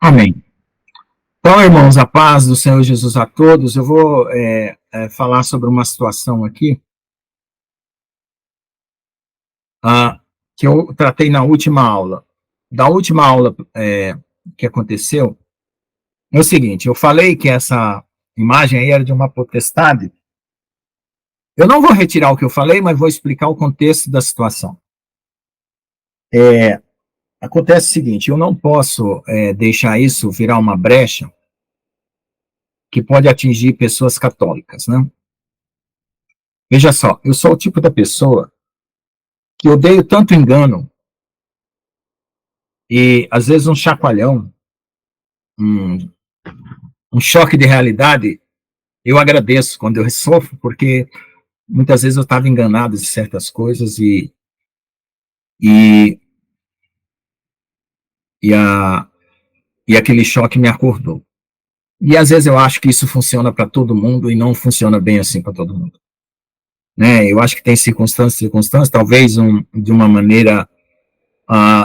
Amém. Então, irmãos, a paz do Senhor Jesus a todos. Eu vou falar sobre uma situação aqui que eu tratei na última aula. Da última aula que aconteceu, é o seguinte, eu falei que essa imagem aí era de uma potestade. Eu não vou retirar o que eu falei, mas vou explicar o contexto da situação. Acontece o seguinte, eu não posso deixar isso virar uma brecha que pode atingir pessoas católicas, né? Veja só, eu sou o tipo da pessoa que odeio tanto engano e, às vezes, um chacoalhão, um, um choque de realidade, eu agradeço quando eu sofro, porque muitas vezes eu estava enganado de certas coisas e, e, a, e aquele choque me acordou. E, às vezes, eu acho que isso funciona para todo mundo e não funciona bem assim para todo mundo. Né? Eu acho que tem circunstâncias, talvez de uma maneira...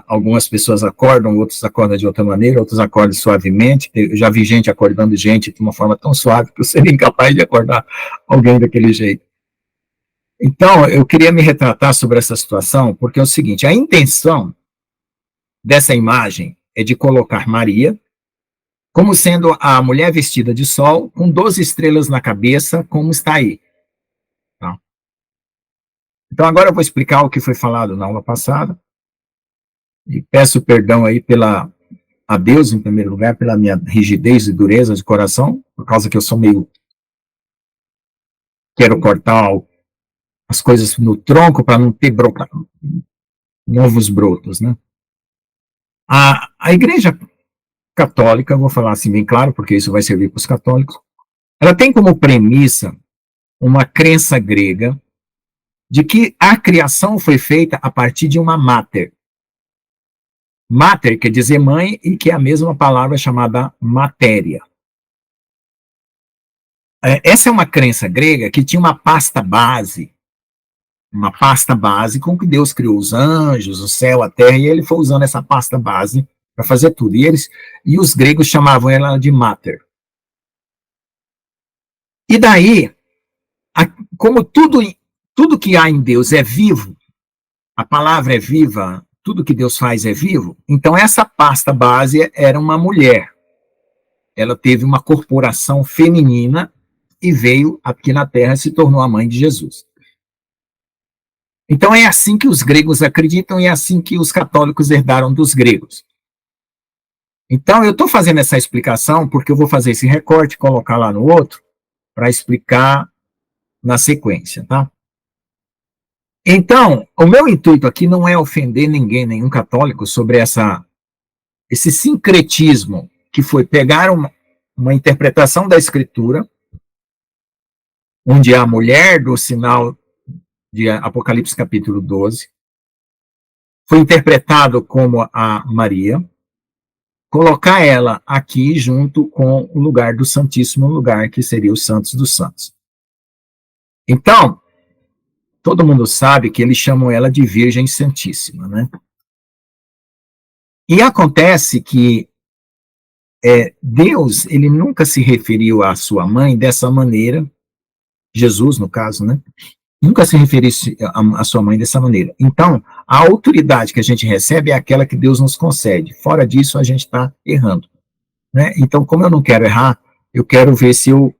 algumas pessoas acordam, outros acordam de outra maneira, outros acordam suavemente. Eu já vi gente acordando gente de uma forma tão suave que eu seria incapaz de acordar alguém daquele jeito. Então, eu queria me retratar sobre essa situação, porque é o seguinte, a intenção dessa imagem é de colocar Maria como sendo a mulher vestida de sol, com 12 estrelas na cabeça, como está aí. Tá? Então, agora eu vou explicar o que foi falado na aula passada, e peço perdão aí a Deus, em primeiro lugar, pela minha rigidez e dureza de coração, por causa que eu sou meio... quero cortar as coisas no tronco para não ter novos brotos, né? A Igreja Católica, vou falar assim bem claro, porque isso vai servir para os católicos, ela tem como premissa uma crença grega de que a criação foi feita a partir de uma mater. Mater quer dizer mãe, e que é a mesma palavra chamada matéria. Essa é uma crença grega que tinha uma pasta base com que Deus criou os anjos, o céu, a terra, e ele foi usando essa pasta base para fazer tudo. E os gregos chamavam ela de mater. E daí, como tudo que há em Deus é vivo, a palavra é viva, tudo que Deus faz é vivo, então essa pasta base era uma mulher. Ela teve uma corporação feminina e veio aqui na Terra e se tornou a mãe de Jesus. Então é assim que os gregos acreditam e é assim que os católicos herdaram dos gregos. Então eu estou fazendo essa explicação porque eu vou fazer esse recorte, colocar lá no outro, para explicar na sequência, tá? Então, o meu intuito aqui não é ofender ninguém, nenhum católico, sobre esse sincretismo que foi pegar uma interpretação da Escritura, onde a mulher do sinal de Apocalipse capítulo 12 foi interpretado como a Maria, colocar ela aqui junto com o lugar do Santíssimo Lugar, que seria os Santos dos Santos. Então, todo mundo sabe que eles chamam ela de Virgem Santíssima, né? E acontece que Deus, ele nunca se referiu à sua mãe dessa maneira, Jesus, no caso, né? Nunca se referiu à sua mãe dessa maneira. Então, a autoridade que a gente recebe é aquela que Deus nos concede. Fora disso, a gente está errando. Né? Então, como eu não quero errar, eu quero ver se eu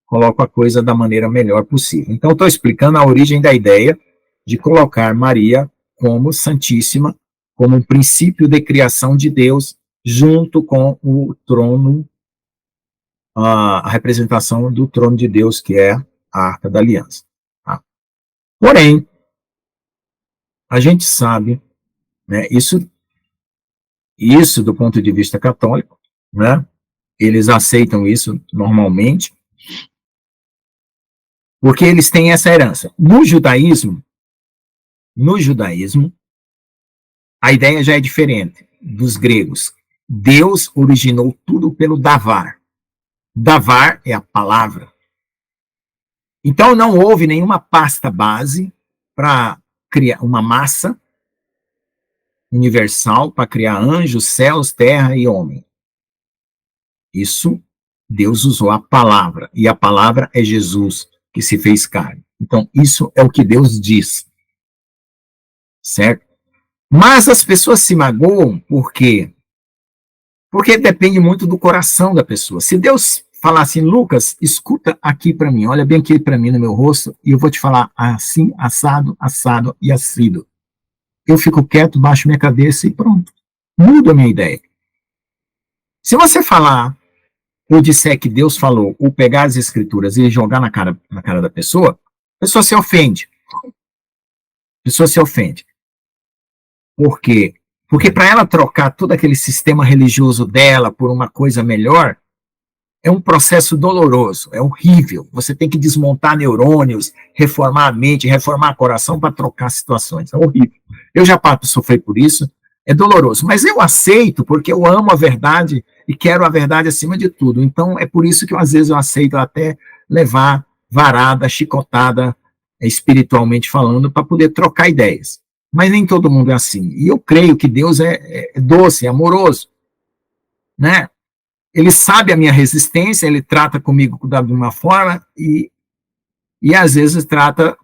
coloco a coisa da maneira melhor possível. Então, estou explicando a origem da ideia de colocar Maria como Santíssima, como um princípio de criação de Deus, junto com o trono, a representação do trono de Deus, que é a Arca da Aliança. Tá? Porém, a gente sabe, né, isso do ponto de vista católico, né, eles aceitam isso normalmente, porque eles têm essa herança. No judaísmo, a ideia já é diferente dos gregos. Deus originou tudo pelo davar. Davar é a palavra. Então não houve nenhuma pasta base para criar uma massa universal para criar anjos, céus, terra e homem. Isso, Deus usou a palavra, e a palavra é Jesus, que se fez carne. Então, isso é o que Deus diz, certo? Mas as pessoas se magoam por quê? Porque depende muito do coração da pessoa. Se Deus falar assim, Lucas, escuta aqui para mim, olha bem aqui para mim no meu rosto, e eu vou te falar assim, assado, assado e assido. Eu fico quieto, baixo minha cabeça e pronto. Mudo a minha ideia. Se você falar, ou disser que Deus falou, ou pegar as escrituras e jogar na cara da pessoa, a pessoa se ofende. A pessoa se ofende. Por quê? Porque para ela trocar todo aquele sistema religioso dela por uma coisa melhor, é um processo doloroso, é horrível. Você tem que desmontar neurônios, reformar a mente, reformar o coração para trocar situações. É horrível. Eu já sofri por isso, é doloroso. Mas eu aceito porque eu amo a verdade e quero a verdade acima de tudo. Então, é por isso que às vezes eu aceito até levar varada, chicotada, espiritualmente falando, para poder trocar ideias. Mas nem todo mundo é assim. E eu creio que Deus é doce, é amoroso, né? Ele sabe a minha resistência, ele trata comigo de uma forma e às vezes trata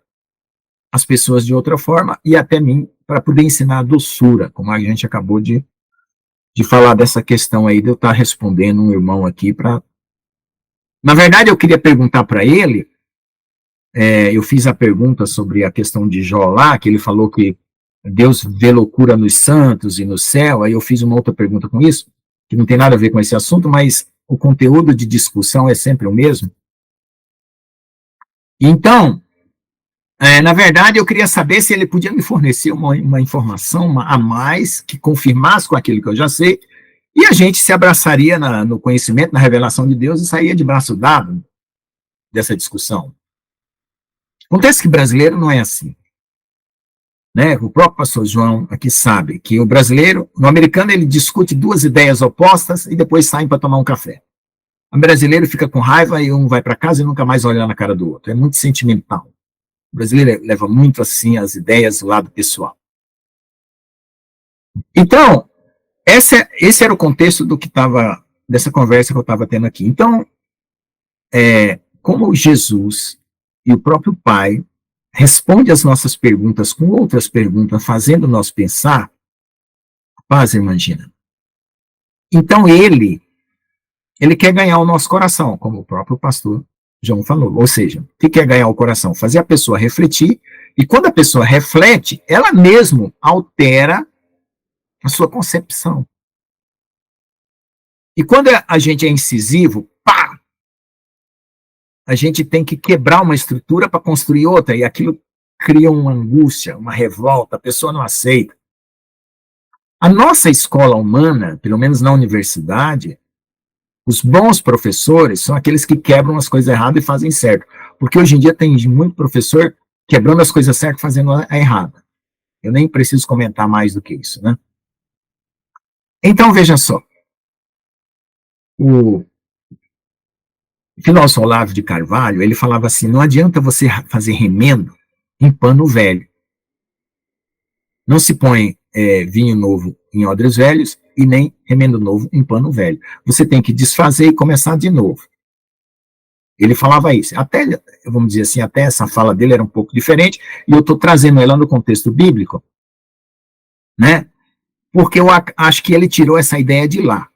as pessoas de outra forma e até mim para poder ensinar a doçura, como a gente acabou de falar dessa questão aí de eu estar respondendo um irmão aqui para... Na verdade, eu queria perguntar para ele, eu fiz a pergunta sobre a questão de Jó lá, que ele falou que Deus vê loucura nos santos e no céu, aí eu fiz uma outra pergunta com isso, que não tem nada a ver com esse assunto, mas o conteúdo de discussão é sempre o mesmo. Então, na verdade, eu queria saber se ele podia me fornecer uma informação a mais que confirmasse com aquilo que eu já sei, e a gente se abraçaria no conhecimento, na revelação de Deus e sairia de braço dado dessa discussão. Acontece que brasileiro não é assim. Né? O próprio pastor João aqui sabe que o brasileiro, no americano, ele discute duas ideias opostas e depois saem para tomar um café. O brasileiro fica com raiva e um vai para casa e nunca mais olha na cara do outro. É muito sentimental. O brasileiro leva muito assim as ideias do lado pessoal. Então, esse era o contexto do que estava, dessa conversa que eu estava tendo aqui. Então, como Jesus e o próprio Pai responde às nossas perguntas com outras perguntas, fazendo nós pensar, paz, imagina. Então ele quer ganhar o nosso coração, como o próprio pastor João falou. Ou seja, o que quer ganhar o coração? Fazer a pessoa refletir, e quando a pessoa reflete, ela mesmo altera a sua concepção. E quando a gente é incisivo, pá! A gente tem que quebrar uma estrutura para construir outra, e aquilo cria uma angústia, uma revolta, a pessoa não aceita. A nossa escola humana, pelo menos na universidade, os bons professores são aqueles que quebram as coisas erradas e fazem certo. Porque hoje em dia tem muito professor quebrando as coisas certas e fazendo a errada. Eu nem preciso comentar mais do que isso, né? Então, veja só. O filósofo Olavo de Carvalho, ele falava assim, não adianta você fazer remendo em pano velho. Não se põe vinho novo em odres velhos e nem remendo novo em pano velho. Você tem que desfazer e começar de novo. Ele falava isso. Até, vamos dizer assim, até essa fala dele era um pouco diferente, e eu estou trazendo ela no contexto bíblico, né? Porque eu acho que ele tirou essa ideia de lá.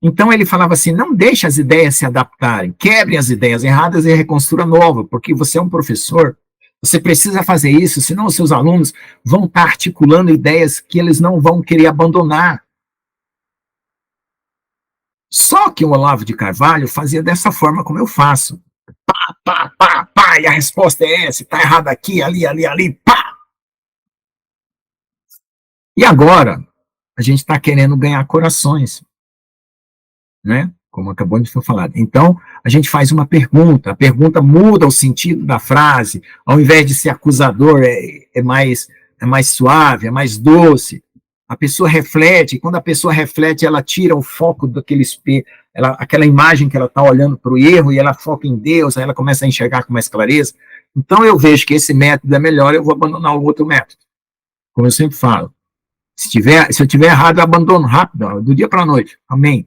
Então ele falava assim, não deixe as ideias se adaptarem, quebre as ideias erradas e reconstrua nova, porque você é um professor, você precisa fazer isso, senão os seus alunos vão estar articulando ideias que eles não vão querer abandonar. Só que o Olavo de Carvalho fazia dessa forma como eu faço. Pá, pá, pá, pá, e a resposta é essa, está errado aqui, ali, ali, ali, pá. E agora, a gente está querendo ganhar corações, né? Como acabou de falar. Então, a gente faz uma pergunta, a pergunta muda o sentido da frase, ao invés de ser acusador, é mais suave, é mais doce. A pessoa reflete, e quando a pessoa reflete, ela tira o foco daquele espelho, aquela imagem que ela está olhando para o erro, e ela foca em Deus, aí ela começa a enxergar com mais clareza. Então, eu vejo que esse método é melhor, eu vou abandonar o outro método. Como eu sempre falo. Se eu tiver errado, eu abandono rápido, do dia para a noite. Amém.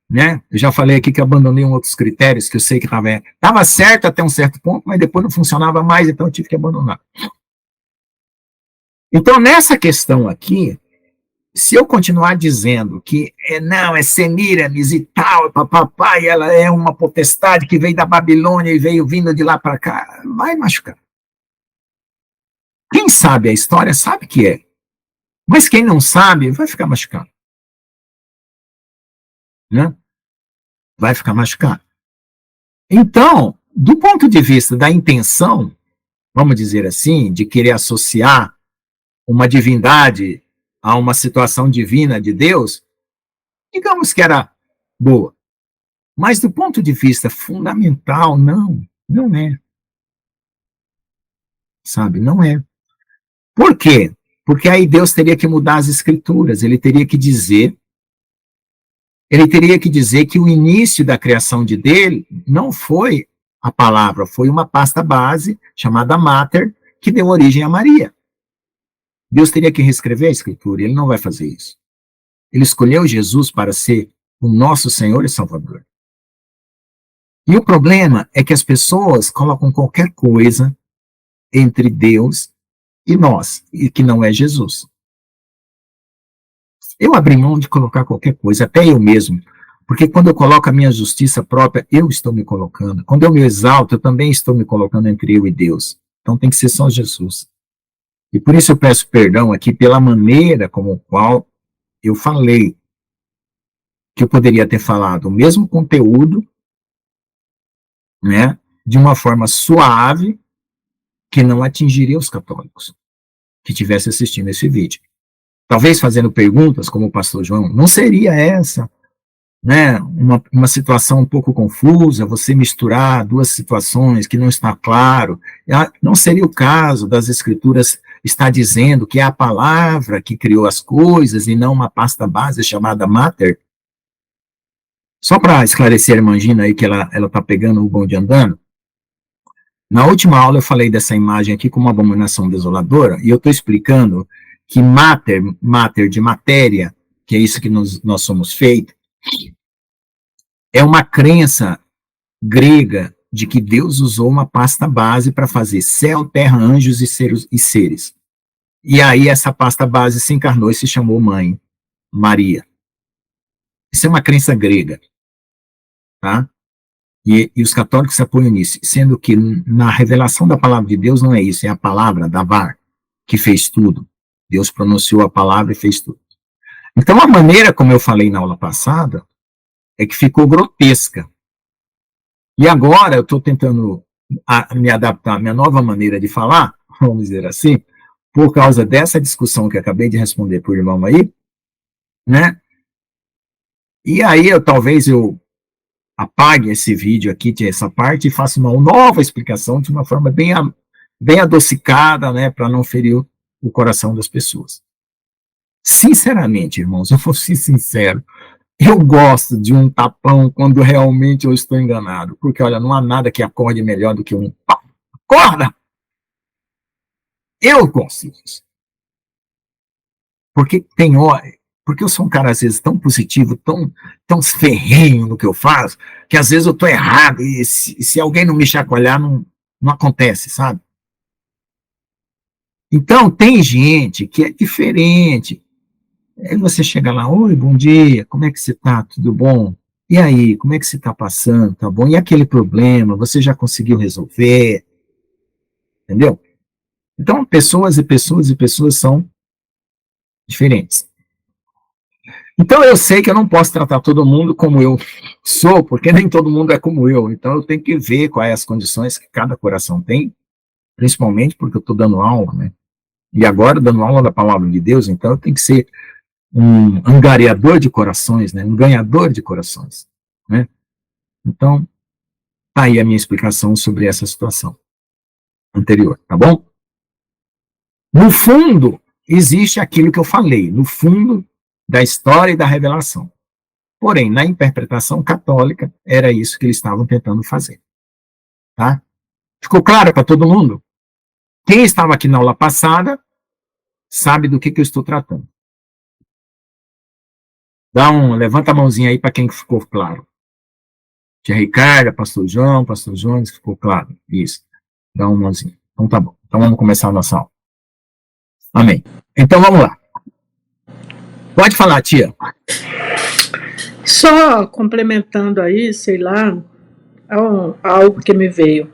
né? Eu já falei aqui que abandonei outros critérios que eu sei que estava certo até um certo ponto, mas depois não funcionava mais, então eu tive que abandonar. Então, nessa questão aqui, se eu continuar dizendo que não, é Semíramis e tal, papapá, e ela é uma potestade que veio da Babilônia e veio vindo de lá para cá, vai machucar. Quem sabe a história sabe que é, mas quem não sabe vai ficar machucado, né? Vai ficar machucado. Então, do ponto de vista da intenção, vamos dizer assim, de querer associar uma divindade a uma situação divina de Deus, digamos que era boa. Mas do ponto de vista fundamental, não é, sabe? Não é. Por quê? Porque aí Deus teria que mudar as escrituras, ele teria que dizer que o início da criação de dele não foi a palavra, foi uma pasta base chamada Mater, que deu origem a Maria. Deus teria que reescrever a escritura, ele não vai fazer isso. Ele escolheu Jesus para ser o nosso Senhor e Salvador. E o problema é que as pessoas colocam qualquer coisa entre Deus e nós, e que não é Jesus. Eu abri mão de colocar qualquer coisa, até eu mesmo, porque quando eu coloco a minha justiça própria, eu estou me colocando. Quando eu me exalto, eu também estou me colocando entre eu e Deus. Então tem que ser só Jesus. E por isso eu peço perdão aqui pela maneira como qual eu falei, que eu poderia ter falado o mesmo conteúdo, né, de uma forma suave, que não atingiria os católicos que estivessem assistindo esse vídeo. Talvez fazendo perguntas, como o pastor João, não seria essa, né, uma situação um pouco confusa, você misturar duas situações que não está claro, não seria o caso das escrituras estar dizendo que é a palavra que criou as coisas e não uma pasta base chamada Mater? Só para esclarecer a irmã Gina aí que ela está pegando o bonde andando, na última aula eu falei dessa imagem aqui como uma abominação desoladora, e eu estou explicando que mater de matéria, que é isso que nós somos feitos, é uma crença grega de que Deus usou uma pasta base para fazer céu, terra, anjos e seres. E aí essa pasta base se encarnou e se chamou Mãe, Maria. Isso é uma crença grega, tá? E os católicos se apoiam nisso, sendo que na revelação da palavra de Deus não é isso, é a palavra, Davar, que fez tudo. Deus pronunciou a palavra e fez tudo. Então, a maneira como eu falei na aula passada é que ficou grotesca. E agora eu estou tentando me adaptar à minha nova maneira de falar, vamos dizer assim, por causa dessa discussão que acabei de responder para o irmão aí, né? E aí talvez eu apague esse vídeo aqui, essa parte, e faça uma nova explicação de uma forma bem adocicada, né, para não ferir o coração das pessoas. Sinceramente, irmãos, eu vou ser sincero, eu gosto de um tapão quando realmente eu estou enganado, porque, olha, não há nada que acorde melhor do que um acorda! Eu consigo isso. Porque tem hora, porque eu sou um cara, às vezes, tão positivo, tão ferrenho no que eu faço, que às vezes eu estou errado, e se alguém não me chacoalhar, não acontece, sabe? Então, tem gente que é diferente. Aí você chega lá, oi, bom dia, como é que você está? Tudo bom? E aí, como é que você está passando? Tá bom? E aquele problema, você já conseguiu resolver? Entendeu? Então, pessoas e pessoas e pessoas são diferentes. Então, eu sei que eu não posso tratar todo mundo como eu sou, porque nem todo mundo é como eu. Então, eu tenho que ver quais as condições que cada coração tem, principalmente porque eu estou dando aula, né? E agora, dando aula da palavra de Deus, então eu tenho que ser um angariador de corações, né? Um ganhador de corações, né? Então, tá aí a minha explicação sobre essa situação anterior, tá bom? No fundo, existe aquilo que eu falei, no fundo da história e da revelação. Porém, na interpretação católica, era isso que eles estavam tentando fazer. Tá? Ficou claro para todo mundo? Quem estava aqui na aula passada sabe do que eu estou tratando. Levanta a mãozinha aí para quem ficou claro. Tia Ricarda, pastor João, pastor Jones, ficou claro. Isso. Dá uma mãozinha. Então tá bom. Então vamos começar a nossa aula. Amém. Então vamos lá. Pode falar, tia. Só complementando aí, sei lá, algo que me veio.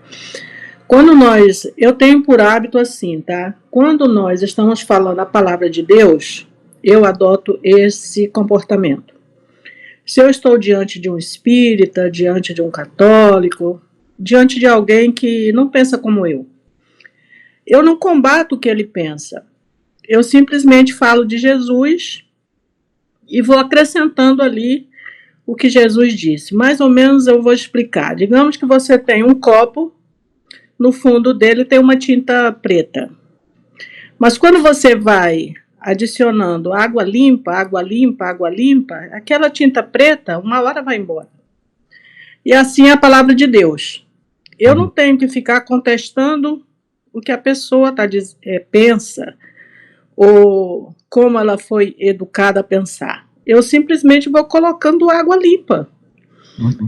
Eu tenho por hábito assim, tá? Quando nós estamos falando a palavra de Deus, eu adoto esse comportamento. Se eu estou diante de um espírita, diante de um católico, diante de alguém que não pensa como eu não combato o que ele pensa. Eu simplesmente falo de Jesus e vou acrescentando ali o que Jesus disse. Mais ou menos eu vou explicar. Digamos que você tem um copo, no fundo dele tem uma tinta preta. Mas quando você vai adicionando água limpa, aquela tinta preta, uma hora vai embora. E assim é a palavra de Deus. Eu não tenho que ficar contestando o que a pessoa pensa, ou como ela foi educada a pensar. Eu simplesmente vou colocando água limpa.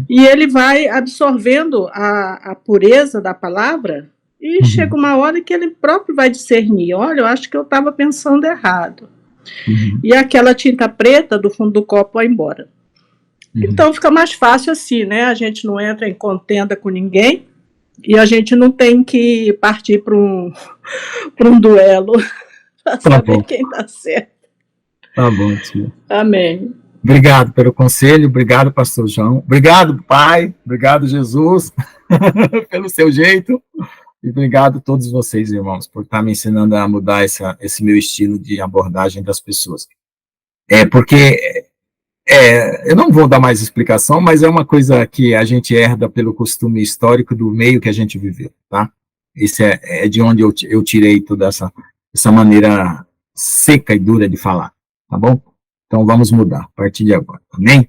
E ele vai absorvendo a pureza da palavra e chega uma hora que ele próprio vai discernir. Olha, eu acho que eu estava pensando errado. E aquela tinta preta do fundo do copo vai embora. Então fica mais fácil assim, né? A gente não entra em contenda com ninguém e a gente não tem que partir para um duelo para saber quem está certo. Tá bom, tia. Amém. Obrigado pelo conselho, obrigado, pastor João, obrigado, pai, obrigado, Jesus, pelo seu jeito, e obrigado a todos vocês, irmãos, por estar me ensinando a mudar esse meu estilo de abordagem das pessoas. Eu não vou dar mais explicação, mas é uma coisa que a gente herda pelo costume histórico do meio que a gente viveu, tá? Esse é de onde eu tirei toda essa maneira seca e dura de falar, tá bom? Então, vamos mudar a partir de agora, amém?